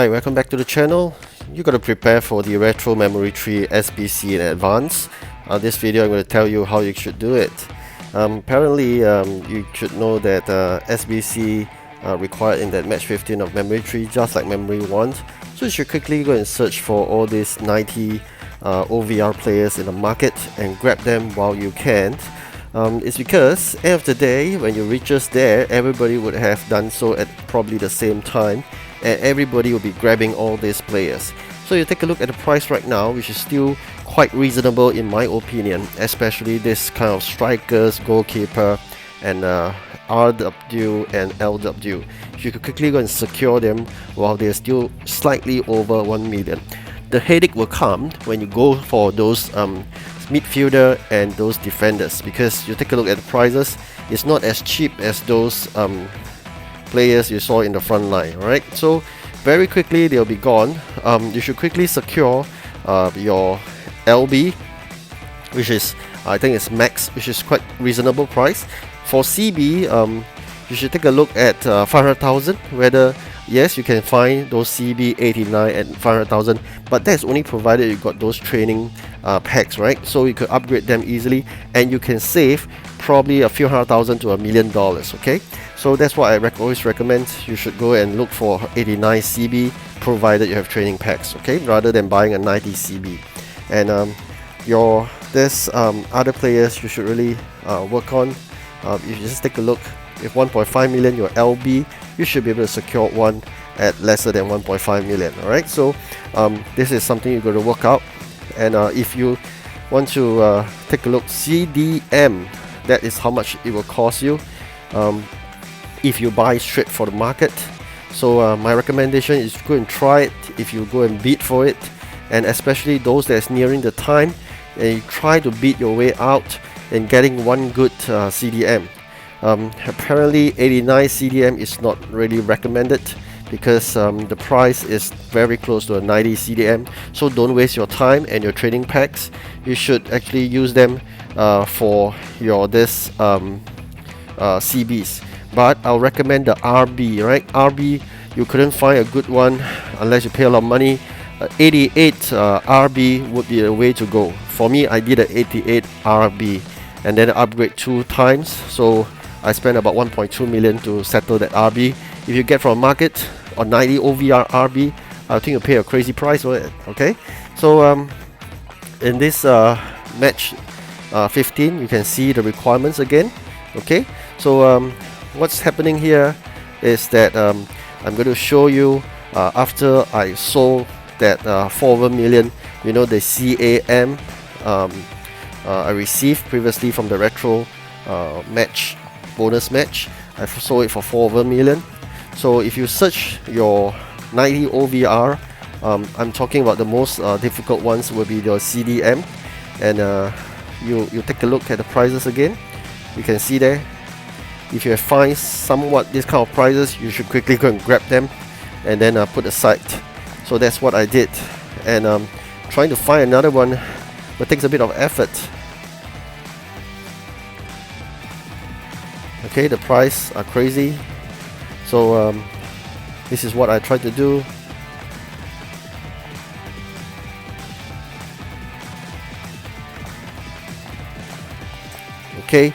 Hi, welcome back to the channel. You got to prepare for the retro memory tree SBC in advance. This video I'm going to tell you how you should do it. Apparently you should know that SBC required in that match 15 of memory tree, just like memory 1. So you should quickly go and search for all these 90 OVR players in the market and grab them while you can. It's because end of the day, when you reach us there, everybody would have done so at probably the same time, and everybody will be grabbing all these players. So you take a look at the price right now, which is still quite reasonable in my opinion, especially this kind of strikers, goalkeeper, and RW and LW. You could quickly go and secure them while they're still slightly over 1 million. The headache will come when you go for those midfielder and those defenders, because you take a look at the prices, it's not as cheap as those players you saw in the front line. Alright, so very quickly they'll be gone. You should quickly secure your LB, which is, I think it's max, which is quite reasonable price. For CB, you should take a look at 500,000, whether yes, you can find those CB 89 and 500,000, but that's only provided you got those training packs, right? So you could upgrade them easily and you can save probably a few $100,000 to $1 million. Okay, so that's why I always recommend you should go and look for 89 CB, provided you have training packs, okay, rather than buying a 90 CB. And there's other players you should really work on. You just take a look. If 1.5 million your LB, you should be able to secure one at lesser than 1.5 million. Alright, so this is something you're going to work out. And if you want to take a look, CDM, that is how much it will cost you if you buy straight for the market. So my recommendation is go and try it if you go and bid for it, and especially those that's nearing the time, and you try to bid your way out and getting one good CDM. Apparently 89 CDM is not really recommended because the price is very close to a 90 CDM, so don't waste your time and your trading packs. You should actually use them for your CBs. But I'll recommend the RB, right? RB, you couldn't find a good one unless you pay a lot of money. 88 RB would be the way to go. For me, I did an 88 RB and then upgrade 2 times, so I spent about 1.2 million to settle that RB. If you get from a market or 90 OVR RB, I think you pay a crazy price for it. Okay, so in this match 15, you can see the requirements again. Okay, so what's happening here is that I'm going to show you after I sold that 4 over million, you know, the CAM I received previously from the retro match bonus match. I sold it for 4 over million. So if you search your 90 OVR, I'm talking about the most difficult ones will be the CDM, and you take a look at the prices again. You can see there, if you find somewhat this kind of prices, you should quickly go and grab them and then put aside. So that's what I did, and trying to find another one but takes a bit of effort. Okay, the price are crazy, so this is what I tried to do. Okay,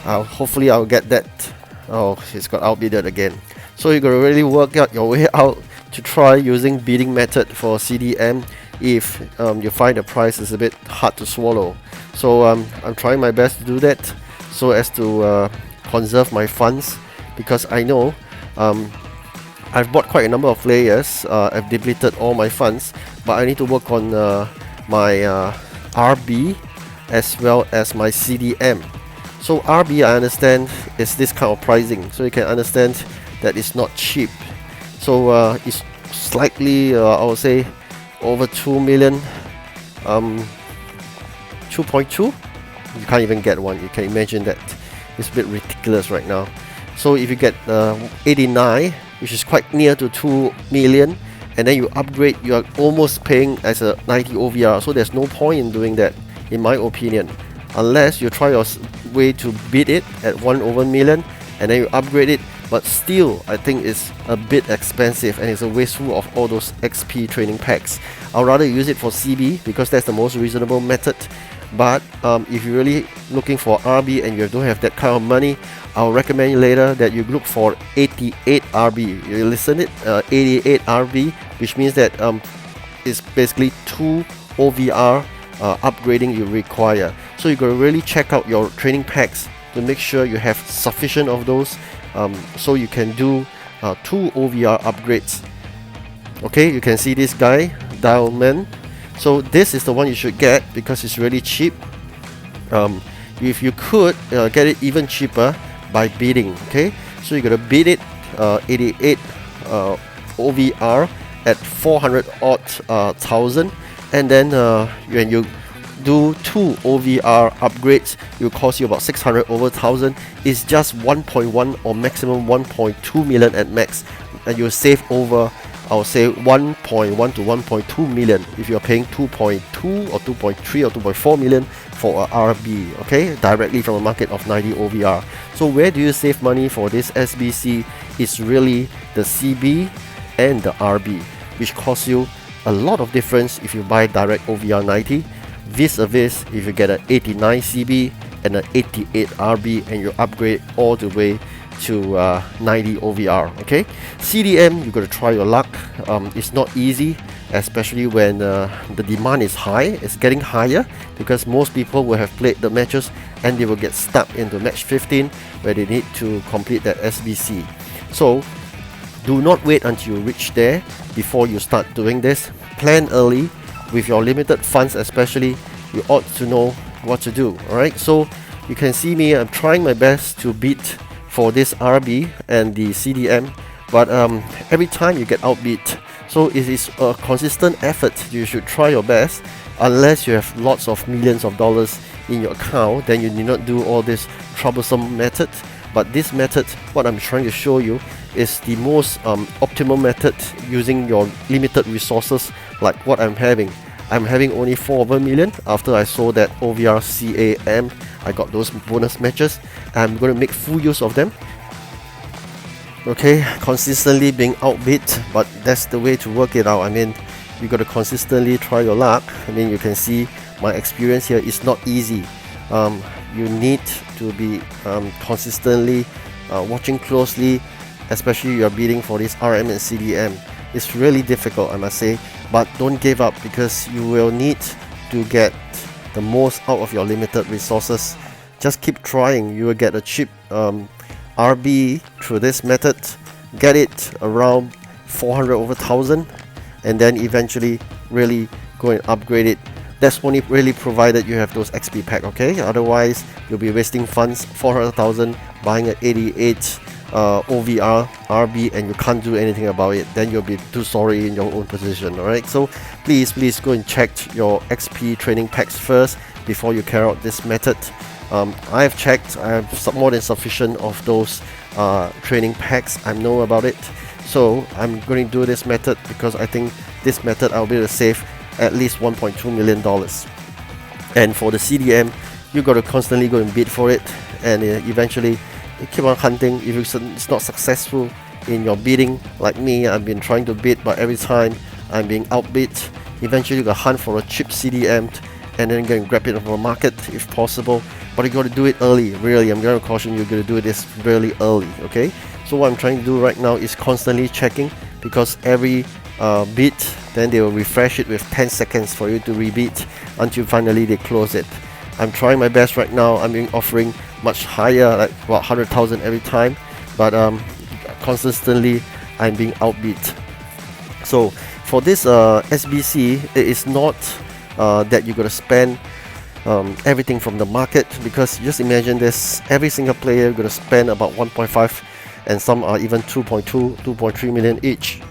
hopefully I'll get that. Oh, it's got outbidded again. So you're gonna really work out your way out to try using bidding method for CDM if you find the price is a bit hard to swallow. So I'm trying my best to do that so as to conserve my funds, because I know I've bought quite a number of players. I've depleted all my funds, but I need to work on my RB as well as my CDM. So RB, I understand, is this kind of pricing, so you can understand that it's not cheap. So it's slightly I would say over 2 million, 2.2. You can't even get one. You can imagine that. It's a bit ridiculous right now. So if you get 89, which is quite near to 2 million, and then you upgrade, you are almost paying as a 90 OVR. So there's no point in doing that, in my opinion, unless you try your way to beat it at 1 over million and then you upgrade it but still I think it's a bit expensive and it's a wasteful of all those XP training packs. I'll rather use it for CB because that's the most reasonable method. But if you're really looking for RB and you don't have that kind of money, I'll recommend you later that you look for 88 RB. You listen it, 88 RB, which means that it's basically 2 OVR upgrading you require. So you gotta really check out your training packs to make sure you have sufficient of those, so you can do 2 OVR upgrades. Okay, you can see this guy, Dialman. So this is the one you should get because it's really cheap. If you could get it even cheaper by bidding, okay? So you gotta bid it 88 OVR at 400 odd thousand, and then when you do 2 OVR upgrades, it will cost you about 600 over thousand. It's just 1.1 or maximum 1.2 million at max, and you'll save over, I'll say 1.1 to 1.2 million if you're paying 2.2 or 2.3 or 2.4 million for a RB, okay, directly from a market of 90 OVR. So where do you save money for this SBC? It's really the CB and the RB, which costs you a lot of difference if you buy direct OVR 90 vis-a-vis if you get an 89 CB and an 88 RB and you upgrade all the way to 90 OVR. Okay, CDM, you gotta try your luck. It's not easy, especially when the demand is high. It's getting higher because most people will have played the matches and they will get stuck into match 15 where they need to complete that SBC. So do not wait until you reach there before you start doing this. Plan early with your limited funds, especially. You ought to know what to do. Alright, so you can see me, I'm trying my best to beat for this RB and the CDM, but every time you get outbeat. So it is a consistent effort. You should try your best. Unless you have lots of millions of dollars in your account, then you need not do all this troublesome method. But this method, what I'm trying to show you, is the most optimal method using your limited resources like what I'm having. I'm having only 4 over million after I sold that OVR CAM. I got those bonus matches. I'm going to make full use of them. Okay, consistently being outbid, but that's the way to work it out. I mean, you got to consistently try your luck. I mean, you can see my experience here is not easy. You need to be consistently watching closely, especially you're bidding for this RM and CDM. It's really difficult, I must say, but don't give up because you will need to get the most out of your limited resources. Just keep trying. You will get a cheap RB through this method, get it around 400 over 1000, and then eventually really go and upgrade it. That's only really provided you have those XP pack, okay? Otherwise you'll be wasting funds, 400,000 buying an 88 OVR RB and you can't do anything about it. Then you'll be too sorry in your own position. Alright, so please go and check your XP training packs first before you carry out this method. I have checked, I have more than sufficient of those training packs. I know about it, so I'm going to do this method because I think this method I'll be able to save at least $1.2 million. And for the CDM, you got to constantly go and bid for it, and eventually you keep on hunting. If it's not successful in your bidding, like me, I've been trying to bid, but every time I'm being outbid. Eventually you got to hunt for a cheap CDM and then go and grab it from the market if possible, but you got to do it early. Really, I'm going to caution you, got to do this really early. Okay, so what I'm trying to do right now is constantly checking, because every bid, then they will refresh it with 10 seconds for you to rebid until finally they close it. I'm trying my best right now. I'm offering much higher, like about 100,000 every time, but consistently I'm being outbid. So for this SBC, it is not that you got to spend everything from the market, because just imagine this, every single player going to spend about 1.5 and some are even 2.3 million each,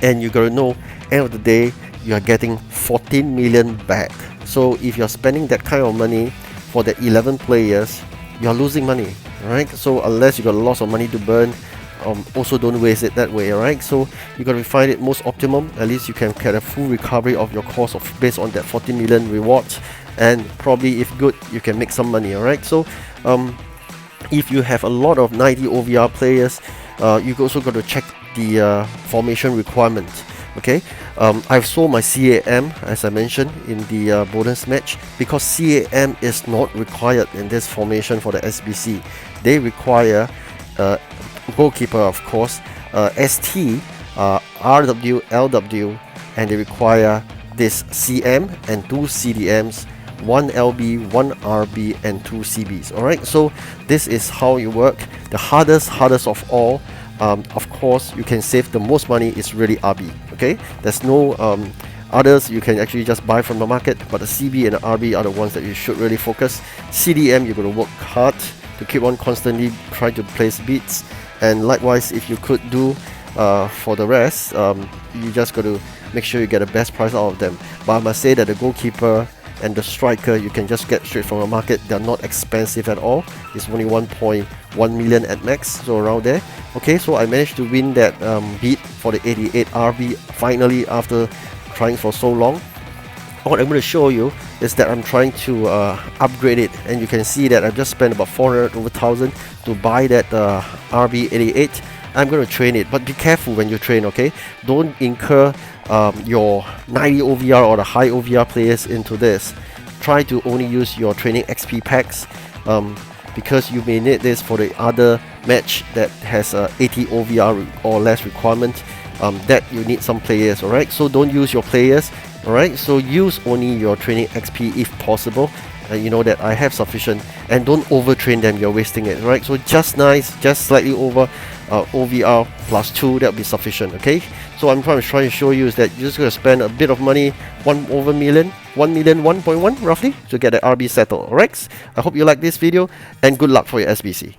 and you got to know, end of the day you are getting 14 million back. So if you're spending that kind of money for the 11 players, you're losing money, right? So unless you got lots of money to burn, also don't waste it that way. Alright, so you got to find it most optimum. At least you can get a full recovery of your cost of based on that 40 million reward, and probably if good, you can make some money. Alright, so if you have a lot of 90 OVR players, you also got to check the formation requirement. Okay, I've sold my CAM as I mentioned in the bonus match, because CAM is not required in this formation for the SBC. They require goalkeeper, of course, ST, RW, LW, and they require this CM and 2 CDMs, 1 LB, 1 RB, and 2 CBs. Alright, so this is how you work. The hardest of all, of course, you can save the most money is really RB. Okay, there's no others you can actually just buy from the market, but the CB and the RB are the ones that you should really focus. CDM, you're going to work hard to keep on constantly trying to place beats, and likewise, if you could do for the rest, you just got to make sure you get the best price out of them. But I must say that the goalkeeper and the striker you can just get straight from the market. They're not expensive at all. It's only 1.1 million at max, so around there. Okay, so I managed to win that beat for the 88 RB finally after trying for so long. What I'm going to show you is that I'm trying to upgrade it, and you can see that I've just spent about 400 over 1,000 to buy that RB88. I'm going to train it, but be careful when you train, okay? Don't incur your 90 OVR or the high OVR players into this. Try to only use your training XP packs, because you may need this for the other match that has 80 OVR or less requirement, that you need some players. Alright, so don't use your players. Alright, so use only your training XP if possible. You know that I have sufficient, and don't overtrain them, you're wasting it. Right, so just nice, just slightly over OVR plus 2, that'll be sufficient. Okay, so I'm trying to show you is that you're just going to spend a bit of money, 1 million, 1.1 roughly, to get the RB settled. Alright, I hope you like this video, and good luck for your SBC.